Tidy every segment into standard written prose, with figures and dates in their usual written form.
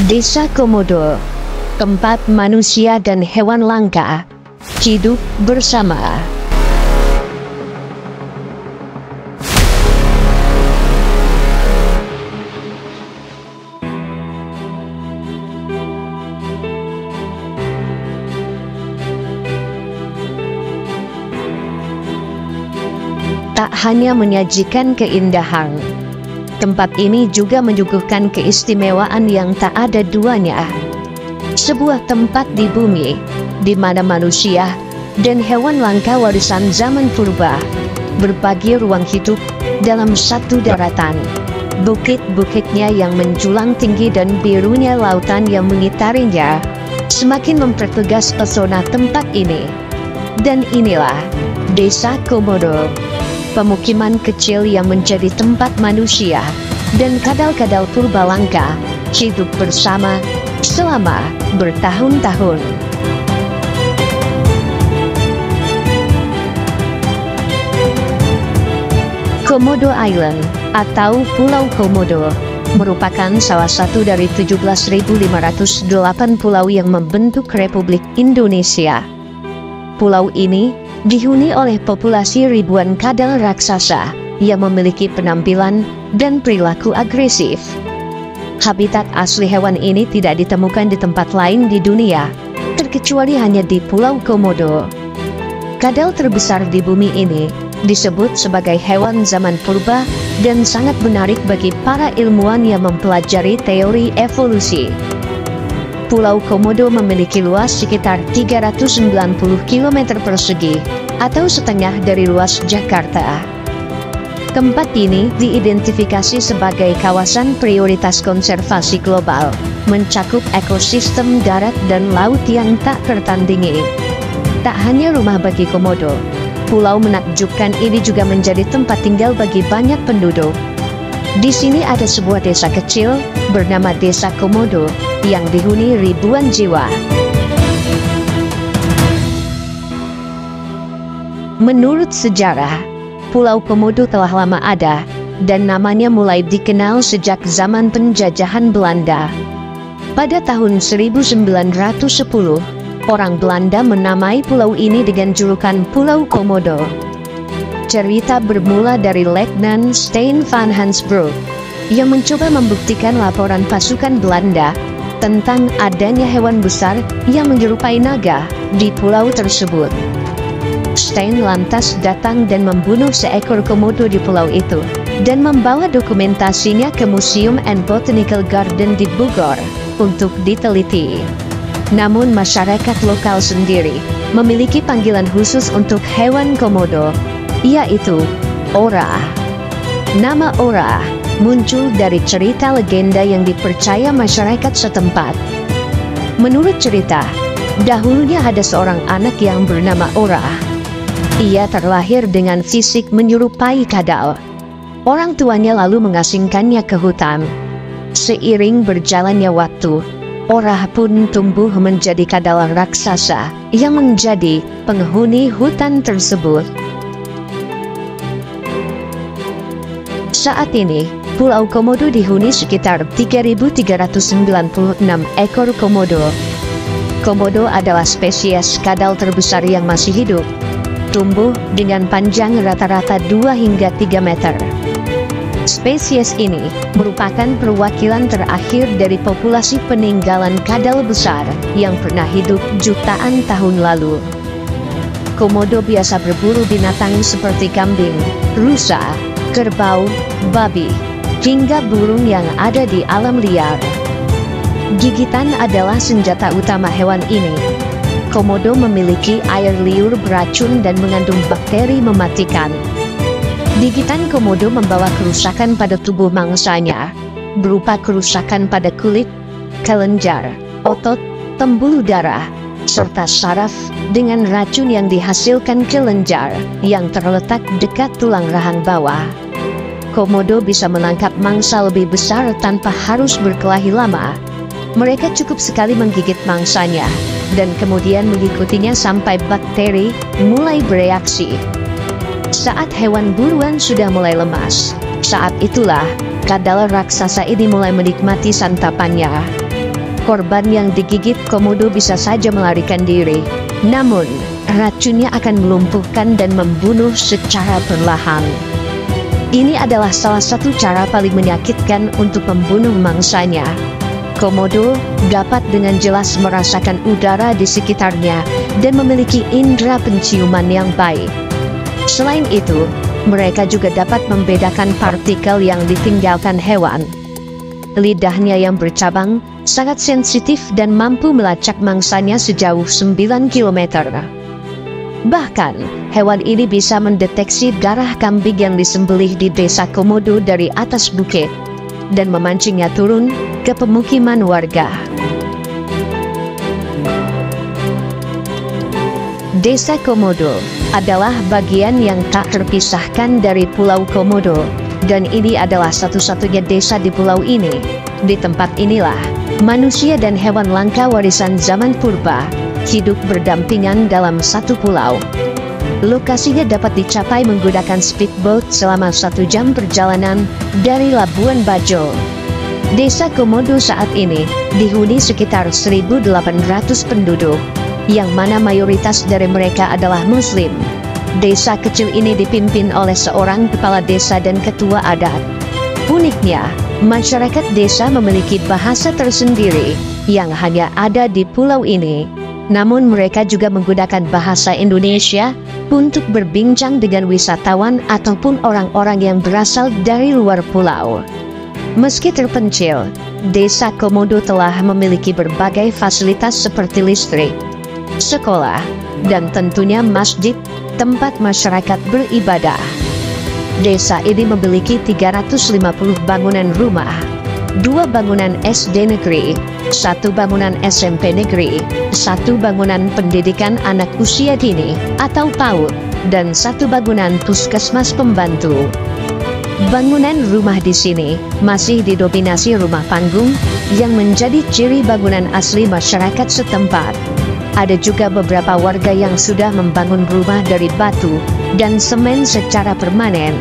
Desa Komodo, tempat manusia dan hewan langka hidup bersama. Tak hanya menyajikan keindahan, tempat ini juga menyuguhkan keistimewaan yang tak ada duanya. Sebuah tempat di bumi, di mana manusia dan hewan langka warisan zaman purba berbagi ruang hidup dalam satu daratan. Bukit-bukitnya yang menjulang tinggi dan birunya lautan yang mengitarinya semakin mempertegas pesona tempat ini. Dan inilah Desa Komodo, pemukiman kecil yang menjadi tempat manusia dan kadal-kadal purba langka hidup bersama selama bertahun-tahun. Komodo Island atau Pulau Komodo merupakan salah satu dari 17.508 pulau yang membentuk Republik Indonesia. Pulau ini dihuni oleh populasi ribuan kadal raksasa yang memiliki penampilan dan perilaku agresif. Habitat asli hewan ini tidak ditemukan di tempat lain di dunia, terkecuali hanya di Pulau Komodo. Kadal terbesar di bumi ini disebut sebagai hewan zaman purba dan sangat menarik bagi para ilmuwan yang mempelajari teori evolusi. Pulau Komodo memiliki luas sekitar 390 km persegi atau setengah dari luas Jakarta. Tempat ini diidentifikasi sebagai kawasan prioritas konservasi global, mencakup ekosistem darat dan laut yang tak tertandingi. Tak hanya rumah bagi komodo, pulau menakjubkan ini juga menjadi tempat tinggal bagi banyak penduduk. Di sini ada sebuah desa kecil bernama Desa Komodo yang dihuni ribuan jiwa. Menurut sejarah, Pulau Komodo telah lama ada dan namanya mulai dikenal sejak zaman penjajahan Belanda. Pada tahun 1910, orang Belanda menamai pulau ini dengan julukan Pulau Komodo. Cerita bermula dari Letnan Stijn van Hansbroek yang mencoba membuktikan laporan pasukan Belanda tentang adanya hewan besar yang menyerupai naga di pulau tersebut. Stijn lantas datang dan membunuh seekor komodo di pulau itu dan membawa dokumentasinya ke Museum and Botanical Garden di Bogor untuk diteliti. Namun masyarakat lokal sendiri memiliki panggilan khusus untuk hewan komodo, yaitu ora. Nama ora muncul dari cerita legenda yang dipercaya masyarakat setempat. Menurut cerita, dahulunya ada seorang anak yang bernama Ora. Ia terlahir dengan fisik menyerupai kadal. Orang tuanya lalu mengasingkannya ke hutan. Seiring berjalannya waktu, Ora pun tumbuh menjadi kadal raksasa yang menjadi penghuni hutan tersebut. Saat ini, Pulau Komodo dihuni sekitar 3.396 ekor komodo. Komodo adalah spesies kadal terbesar yang masih hidup, tumbuh dengan panjang rata-rata 2 hingga 3 meter. Spesies ini merupakan perwakilan terakhir dari populasi peninggalan kadal besar yang pernah hidup jutaan tahun lalu. Komodo biasa berburu binatang seperti kambing, rusa, kerbau, babi, hingga burung yang ada di alam liar. Gigitan adalah senjata utama hewan ini. Komodo memiliki air liur beracun dan mengandung bakteri mematikan. Gigitan komodo membawa kerusakan pada tubuh mangsanya, berupa kerusakan pada kulit, kelenjar, otot, pembuluh darah, serta saraf dengan racun yang dihasilkan kelenjar yang terletak dekat tulang rahang bawah. Komodo bisa menangkap mangsa lebih besar tanpa harus berkelahi lama. Mereka cukup sekali menggigit mangsanya, dan kemudian mengikutinya sampai bakteri mulai bereaksi. Saat hewan buruan sudah mulai lemas, saat itulah kadal raksasa ini mulai menikmati santapannya. korban yang digigit komodo bisa saja melarikan diri. Namun, racunnya akan melumpuhkan dan membunuh secara perlahan. Ini adalah salah satu cara paling menyakitkan untuk membunuh mangsanya. Komodo dapat dengan jelas merasakan udara di sekitarnya dan memiliki indera penciuman yang baik. Selain itu, mereka juga dapat membedakan partikel yang ditinggalkan hewan. Lidahnya yang bercabang sangat sensitif dan mampu melacak mangsanya sejauh 9 km. Bahkan, hewan ini bisa mendeteksi darah kambing yang disembelih di desa Komodo dari atas bukit dan memancingnya turun ke pemukiman warga. Desa Komodo adalah bagian yang tak terpisahkan dari Pulau Komodo, dan ini adalah satu-satunya desa di pulau ini. Di tempat inilah, manusia dan hewan langka warisan zaman purba hidup berdampingan dalam satu pulau. Lokasinya dapat dicapai menggunakan speedboat selama 1 jam perjalanan dari Labuan Bajo. Desa Komodo saat ini dihuni sekitar 1.800 penduduk, yang mana mayoritas dari mereka adalah Muslim. Desa kecil ini dipimpin oleh seorang kepala desa dan ketua adat. Uniknya, masyarakat desa memiliki bahasa tersendiri yang hanya ada di pulau ini. Namun mereka juga menggunakan bahasa Indonesia untuk berbincang dengan wisatawan ataupun orang-orang yang berasal dari luar pulau. Meski terpencil, Desa Komodo telah memiliki berbagai fasilitas seperti listrik, sekolah, dan tentunya masjid, tempat masyarakat beribadah. Desa ini memiliki 350 bangunan rumah, 2 bangunan SD negeri, 1 bangunan SMP negeri, 1 bangunan pendidikan anak usia dini atau PAUD, dan 1 bangunan puskesmas pembantu. Bangunan rumah di sini masih didominasi rumah panggung yang menjadi ciri bangunan asli masyarakat setempat. Ada juga beberapa warga yang sudah membangun rumah dari batu dan semen secara permanen.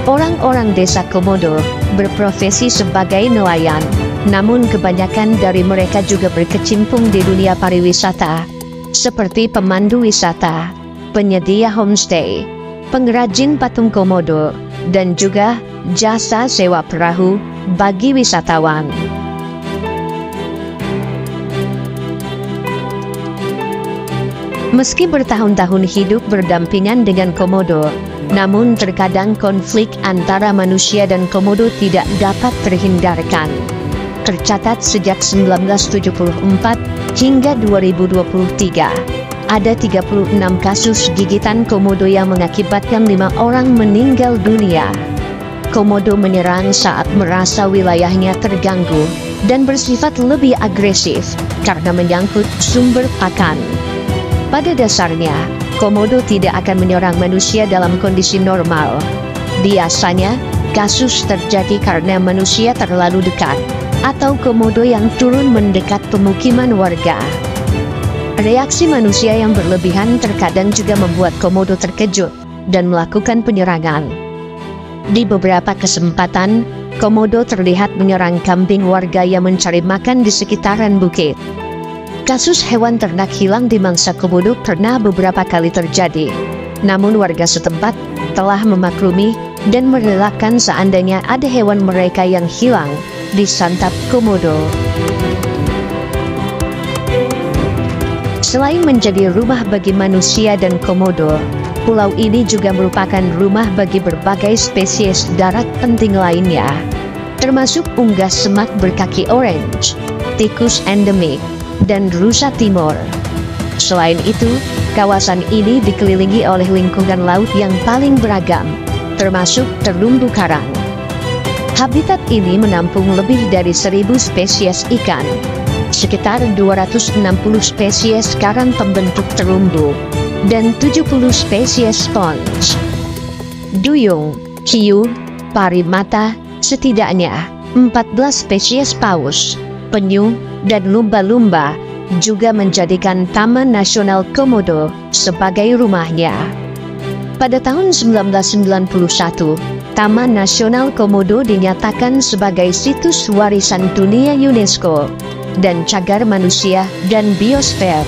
Orang-orang desa Komodo berprofesi sebagai nelayan, namun kebanyakan dari mereka juga berkecimpung di dunia pariwisata, seperti pemandu wisata, penyedia homestay, pengrajin patung Komodo, dan juga jasa sewa perahu bagi wisatawan. Meski bertahun-tahun hidup berdampingan dengan Komodo, namun terkadang konflik antara manusia dan Komodo tidak dapat terhindarkan. Tercatat sejak 1974 hingga 2023, ada 36 kasus gigitan Komodo yang mengakibatkan 5 orang meninggal dunia. Komodo menyerang saat merasa wilayahnya terganggu dan bersifat lebih agresif karena menyangkut sumber pakan. Pada dasarnya, Komodo tidak akan menyerang manusia dalam kondisi normal. Biasanya, kasus terjadi karena manusia terlalu dekat, atau Komodo yang turun mendekat pemukiman warga. Reaksi manusia yang berlebihan terkadang juga membuat Komodo terkejut dan melakukan penyerangan. Di beberapa kesempatan, Komodo terlihat menyerang kambing warga yang mencari makan di sekitaran bukit. Kasus hewan ternak hilang di mangsa Komodo pernah beberapa kali terjadi. Namun warga setempat telah memaklumi dan merelakan seandainya ada hewan mereka yang hilang disantap Komodo. Selain menjadi rumah bagi manusia dan Komodo, pulau ini juga merupakan rumah bagi berbagai spesies darat penting lainnya, termasuk unggas semak berkaki orange, tikus endemik, dan rusa timur. Selain itu, kawasan ini dikelilingi oleh lingkungan laut yang paling beragam, termasuk terumbu karang. Habitat ini menampung lebih dari 1.000 spesies ikan, sekitar 260 spesies karang pembentuk terumbu, dan 70 spesies sponge. Duyung, hiu, parimata, setidaknya 14 spesies paus, penyu, dan lumba-lumba juga menjadikan Taman Nasional Komodo sebagai rumahnya. Pada tahun 1991, Taman Nasional Komodo dinyatakan sebagai situs warisan dunia UNESCO dan cagar manusia dan biosfer.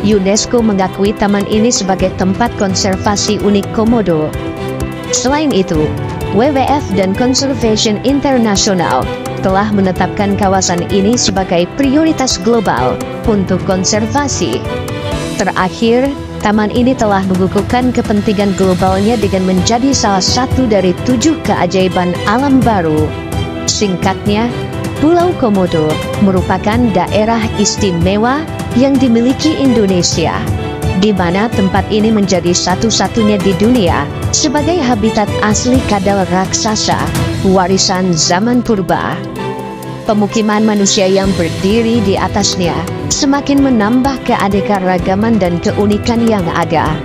UNESCO mengakui taman ini sebagai tempat konservasi unik Komodo. Selain itu, WWF dan Conservation International telah menetapkan kawasan ini sebagai prioritas global untuk konservasi. Terakhir, taman ini telah mengukuhkan kepentingan globalnya dengan menjadi salah satu dari 7 keajaiban alam baru. Singkatnya, Pulau Komodo merupakan daerah istimewa yang dimiliki Indonesia, di mana tempat ini menjadi satu-satunya di dunia sebagai habitat asli kadal raksasa, warisan zaman purba. Pemukiman manusia yang berdiri di atasnya semakin menambah keanekaragaman dan keunikan yang ada.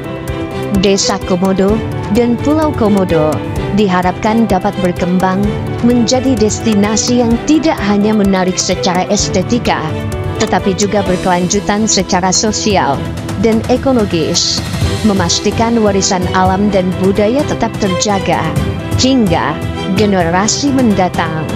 Desa Komodo dan Pulau Komodo diharapkan dapat berkembang menjadi destinasi yang tidak hanya menarik secara estetika, tetapi juga berkelanjutan secara sosial dan ekologis, memastikan warisan alam dan budaya tetap terjaga hingga generasi mendatang.